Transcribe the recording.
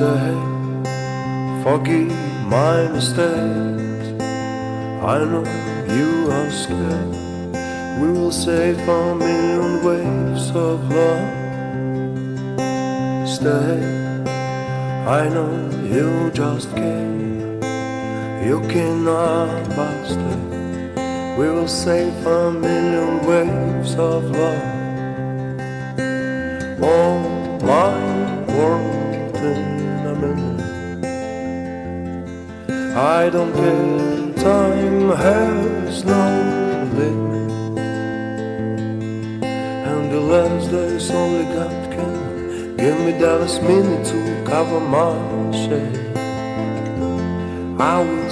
Stay, forgive my mistakes. I know you are scared. We will save a million waves of love. Stay, I know you just came. You cannot but stay. We will save a million waves of love. Oh, my world in a minute. I don't care, time has no limit. And the last days only God can give me that last minute to cover my shame. I will